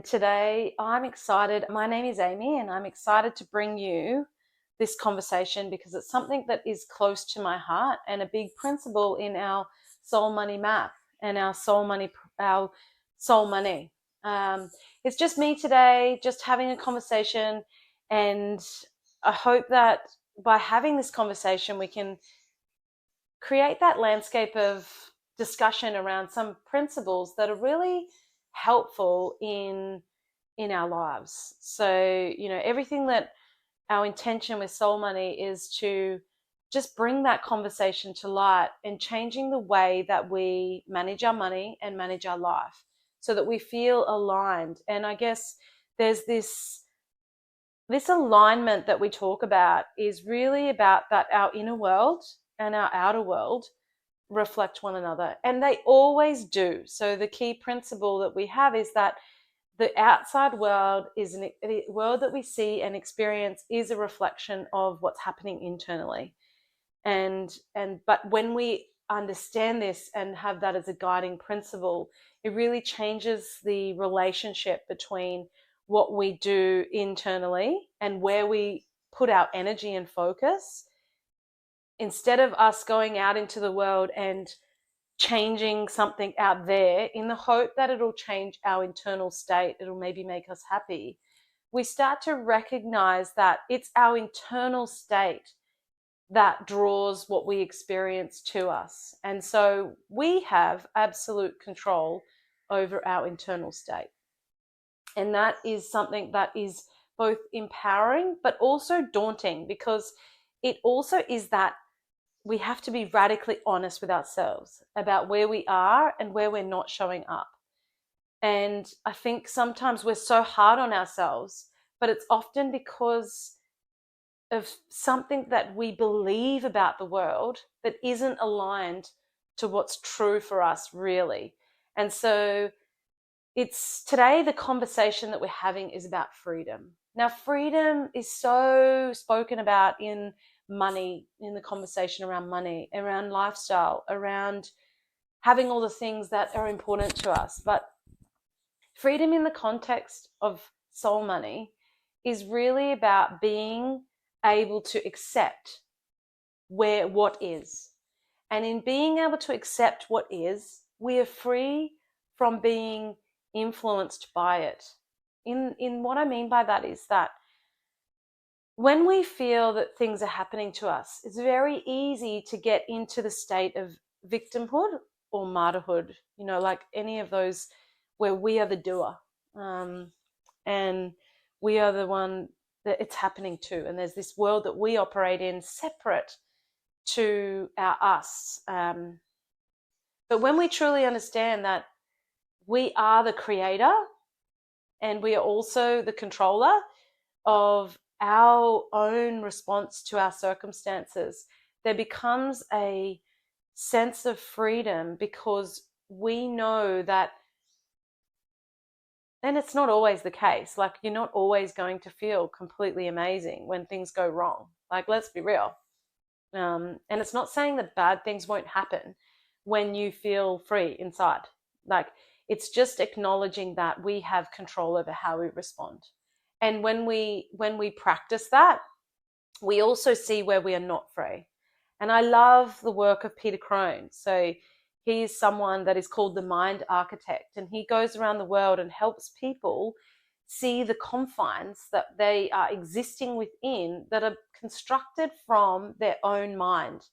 Today, I'm excited. My name is Ammie, and I'm excited to bring you this conversation because it's something that is close to my heart and a big principle in our soul money map and our soul money. Um, it's just me today, just having a conversation, and I hope that by having this conversation, we can create that landscape of discussion around some principles that are really helpful in our lives. So, everything that our intention with soul money is to just bring that conversation to light and changing the way that we manage our money and manage our life so that we feel aligned. And I guess there's this alignment that we talk about is really about that our inner world and our outer world reflect one another, and they always do. So the key principle that we have is that the outside world is the world that we see and experience is a reflection of what's happening internally. But when we understand this and have that as a guiding principle, it really changes the relationship between what we do internally and where we put our energy and focus. Instead of us going out into the world and changing something out there in the hope that it'll change our internal state, it'll maybe make us happy, we start to recognize that it's our internal state that draws what we experience to us. And so we have absolute control over our internal state. And that is something that is both empowering but also daunting, because it also is that we have to be radically honest with ourselves about where we are and where we're not showing up. And I think sometimes we're so hard on ourselves, but it's often because of something that we believe about the world that isn't aligned to what's true for us, really. And so it's today, the conversation that we're having is about freedom. Now, freedom is so spoken about in money, in the conversation around money, around lifestyle, around having all the things that are important to us. But freedom in the context of soul money is really about being able to accept what is. And in being able to accept what is, we are free from being influenced by it. In what I mean by that is that when we feel that things are happening to us, it's very easy to get into the state of victimhood or martyrhood, like any of those where we are the doer, and we are the one that it's happening to. And there's this world that we operate in separate to our us. But when we truly understand that we are the creator and we are also the controller of our own response to our circumstances, there becomes a sense of freedom, because we know that, and it's not always the case, like you're not always going to feel completely amazing when things go wrong. Like, let's be real. And it's not saying that bad things won't happen when you feel free inside. Like, it's just acknowledging that we have control over how we respond. And when we practice that, we also see where we are not free. And I love the work of Peter Cron. So he is someone that is called the mind architect, and he goes around the world and helps people see the confines that they are existing within that are constructed from their own mind.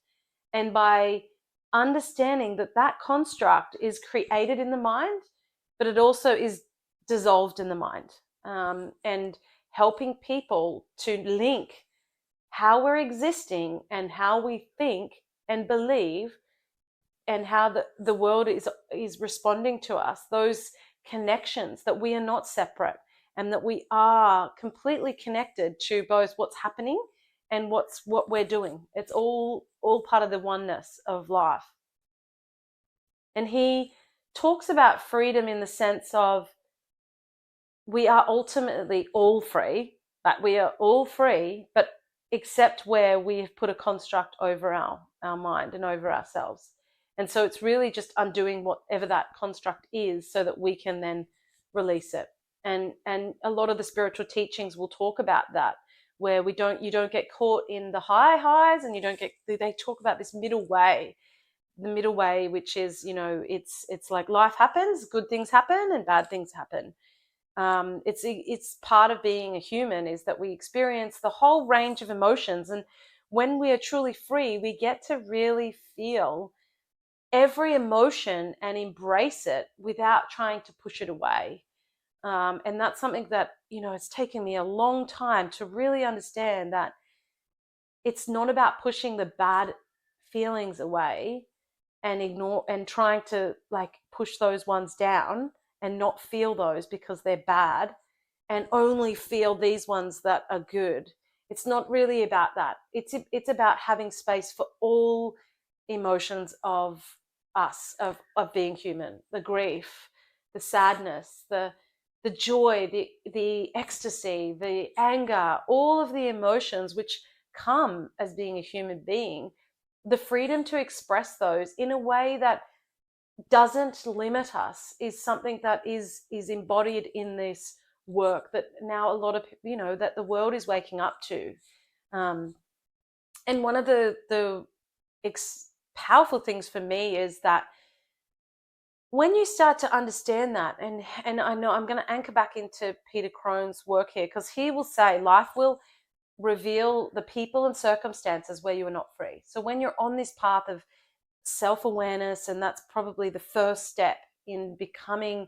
And by understanding that that construct is created in the mind, but it also is dissolved in the mind, and helping people to link how we're existing and how we think and believe and how the world is responding to us, those connections, that we are not separate and that we are completely connected to both what's happening and what we're doing. It's all part of the oneness of life. And he talks about freedom in the sense of we are ultimately all free, but we are all free, but except where we have put a construct over our mind and over ourselves. And so it's really just undoing whatever that construct is so that we can then release it. And a lot of the spiritual teachings will talk about that, where you don't get caught in the highs, and you don't get, they talk about this middle way, the middle way, which is, it's like life happens, good things happen and bad things happen. It's part of being a human, is that we experience the whole range of emotions, and when we are truly free, we get to really feel every emotion and embrace it without trying to push it away. And that's something that, it's taken me a long time to really understand, that it's not about pushing the bad feelings away and ignore and trying to like push those ones down and not feel those because they're bad, and only feel these ones that are good. It's not really about that. It's about having space for all emotions of us, of being human, the grief, the sadness, the joy, the ecstasy, the anger, all of the emotions which come as being a human being, the freedom to express those in a way that doesn't limit us is something that is embodied in this work that now a lot of, that the world is waking up to. um, and one of the powerful things for me is that when you start to understand that, and I know I'm going to anchor back into Peter Cron's work here, because he will say life will reveal the people and circumstances where you are not free. So when you're on this path of self-awareness, and that's probably the first step in becoming,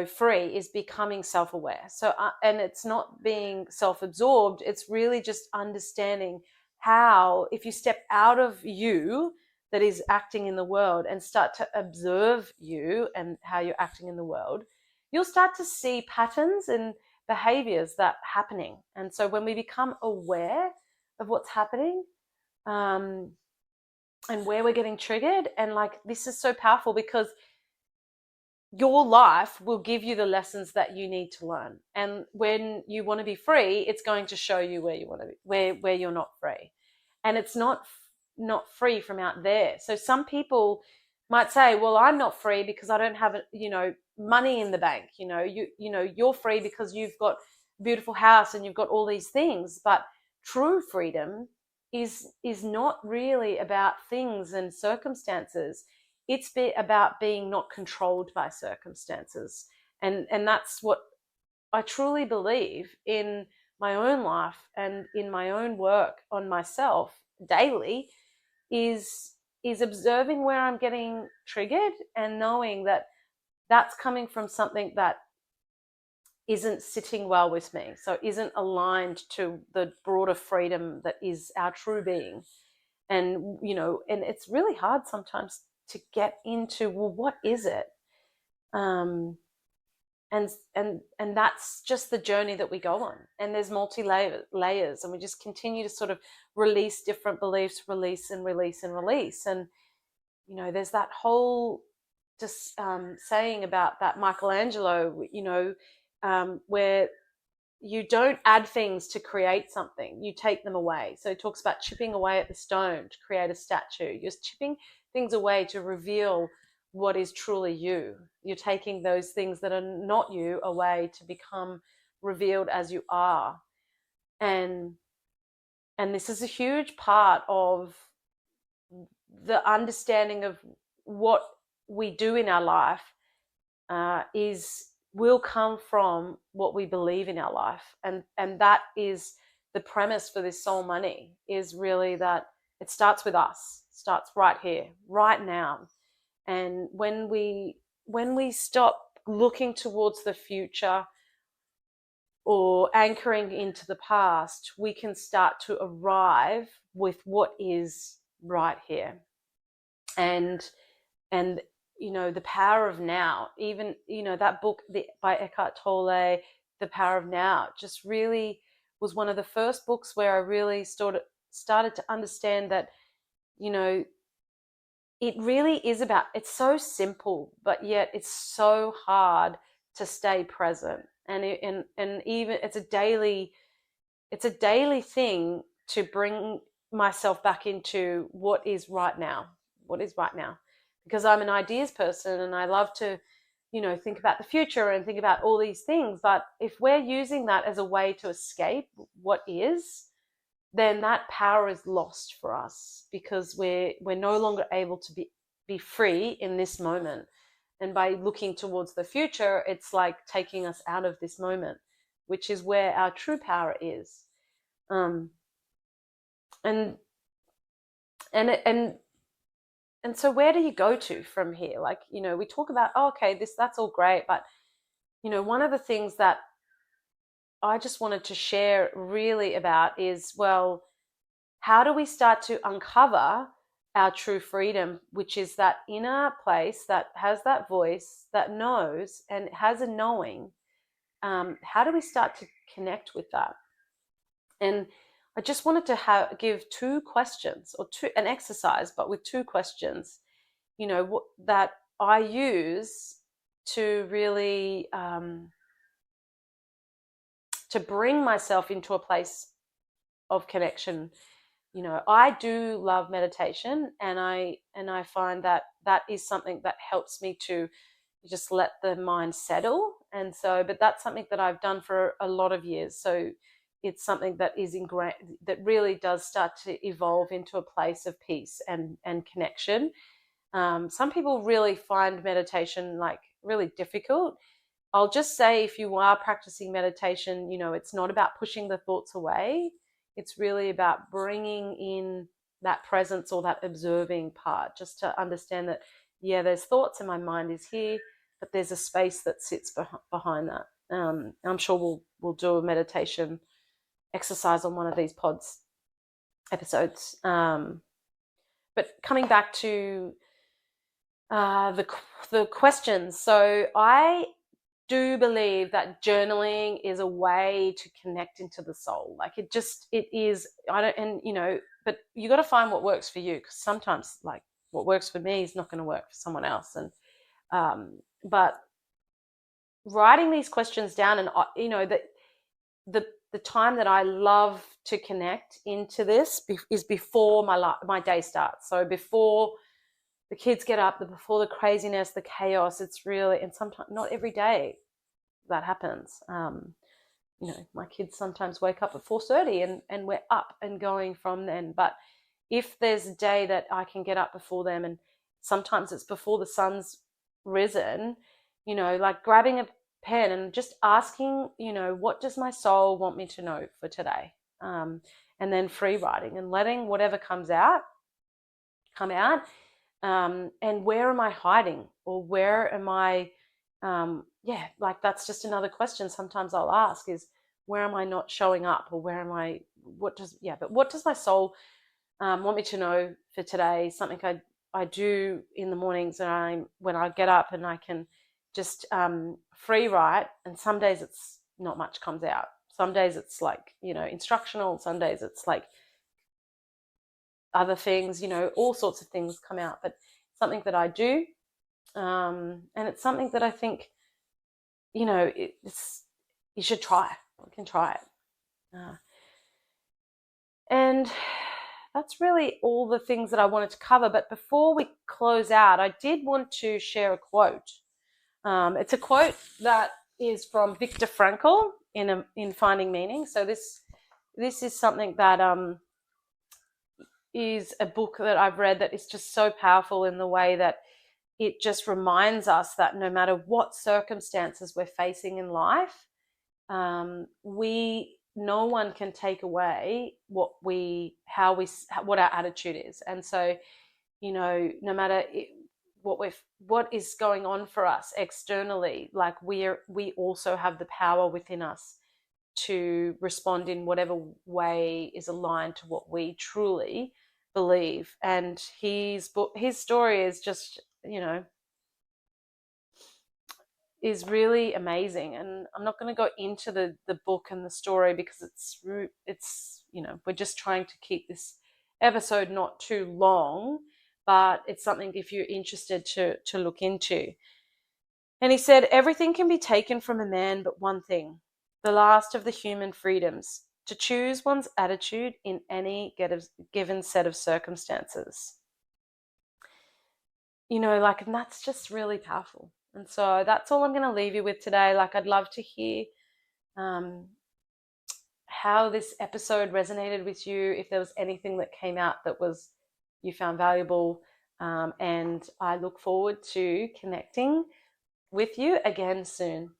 free, is becoming self-aware. So and it's not being self-absorbed, it's really just understanding how, if you step out of you that is acting in the world and start to observe you and how you're acting in the world, you'll start to see patterns and behaviors that are happening. And so when we become aware of what's happening, and where we're getting triggered, and like, this is so powerful, because your life will give you the lessons that you need to learn. And when you want to be free, it's going to show you where you want to be, where you're not free. And it's not free from out there. So some people might say, well, I'm not free because I don't have, money in the bank. You're free because you've got a beautiful house and you've got all these things. But true freedom is not really about things and circumstances. It's about being not controlled by circumstances. And that's what I truly believe in my own life and in my own work on myself daily, is observing where I'm getting triggered, and knowing that that's coming from something that isn't sitting well with me, so isn't aligned to the broader freedom that is our true being. And and it's really hard sometimes to get into, well, what is it? um and that's just the journey that we go on, and there's layers, and we just continue to sort of release different beliefs, release and release and release. And there's that whole just saying about that Michelangelo, where you don't add things to create something, you take them away. So it talks about chipping away at the stone to create a statue. You're chipping things away to reveal what is truly you. You're taking those things that are not you away to become revealed as you are. And this is a huge part of the understanding of what we do in our life, will come from what we believe in our life. And that is the premise for this soul money, is really that it starts with us, starts right here, right now. And when we stop looking towards the future or anchoring into the past, we can start to arrive with what is right here. And the power of now, even that book by Eckhart Tolle, The Power of Now, just really was one of the first books where I really started to understand that it really is about, it's so simple, but yet it's so hard to stay present. And even it's a daily thing to bring myself back into what is right now, because I'm an ideas person, and I love to think about the future and think about all these things. But if we're using that as a way to escape what is, then that power is lost for us, because we're no longer able to be free in this moment. And by looking towards the future, it's like taking us out of this moment, which is where our true power is. Um, and and and and so where do you go to from here? Like, we talk about, oh, okay, that's all great, but one of the things that I just wanted to share really about is, well, how do we start to uncover our true freedom, which is that inner place that has that voice that knows and has a knowing? How do we start to connect with that? And I just wanted to give two questions, or an exercise, but with two questions, that I use to really to bring myself into a place of connection. I do love meditation, and I find that is something that helps me to just let the mind settle. And so, but that's something that I've done for a lot of years. So it's something that is ingrained, that really does start to evolve into a place of peace and connection. Some people really find meditation like really difficult. I'll just say, if you are practicing meditation, it's not about pushing the thoughts away. It's really about bringing in that presence, or that observing part, just to understand that, yeah, there's thoughts and my mind is here, but there's a space that sits behind that. I'm sure we'll do a meditation exercise on one of these episodes. But coming back to the questions, so I do believe that journaling is a way to connect into the soul. Like it is. But you got to find what works for you, because sometimes, like, what works for me is not going to work for someone else. And but writing these questions down, and the time that I love to connect into this is before my day starts. So before the kids get up, before the craziness, the chaos. It's really, and sometimes not every day that happens. My kids sometimes wake up at 4:30 and we're up and going from then. But if there's a day that I can get up before them, and sometimes it's before the sun's risen, like grabbing a pen and just asking, what does my soul want me to know for today? And then free writing and letting whatever come out. And where am I hiding, or where am I? Like that's just another question sometimes I'll ask is, where am I not showing up, or where am I? What does my soul want me to know for today? Something I do in the mornings, and when I get up and I can just free write. And some days it's not much comes out. Some days it's like instructional. Some days it's like other things, all sorts of things come out. But something that I do, and it's something that I think, it's you should try. You can try it. And that's really all the things that I wanted to cover. But before we close out, I did want to share a quote. It's a quote that is from Viktor Frankl in Finding Meaning. So this is something that is a book that I've read that is just so powerful in the way that it just reminds us that no matter what circumstances we're facing in life, no one can take away what our attitude is. And so, no matter what is going on for us externally, like we also have the power within us to respond in whatever way is aligned to what we truly believe. And his story is just, is really amazing. And I'm not going to go into the book and the story, because it's we're just trying to keep this episode not too long, but it's something if you're interested to look into. And he said, everything can be taken from a man but one thing, the last of the human freedoms, to choose one's attitude in any given set of circumstances. And that's just really powerful. And so that's all I'm going to leave you with today. Like, I'd love to hear how this episode resonated with you, if there was anything that came out that was you found valuable. And I look forward to connecting with you again soon.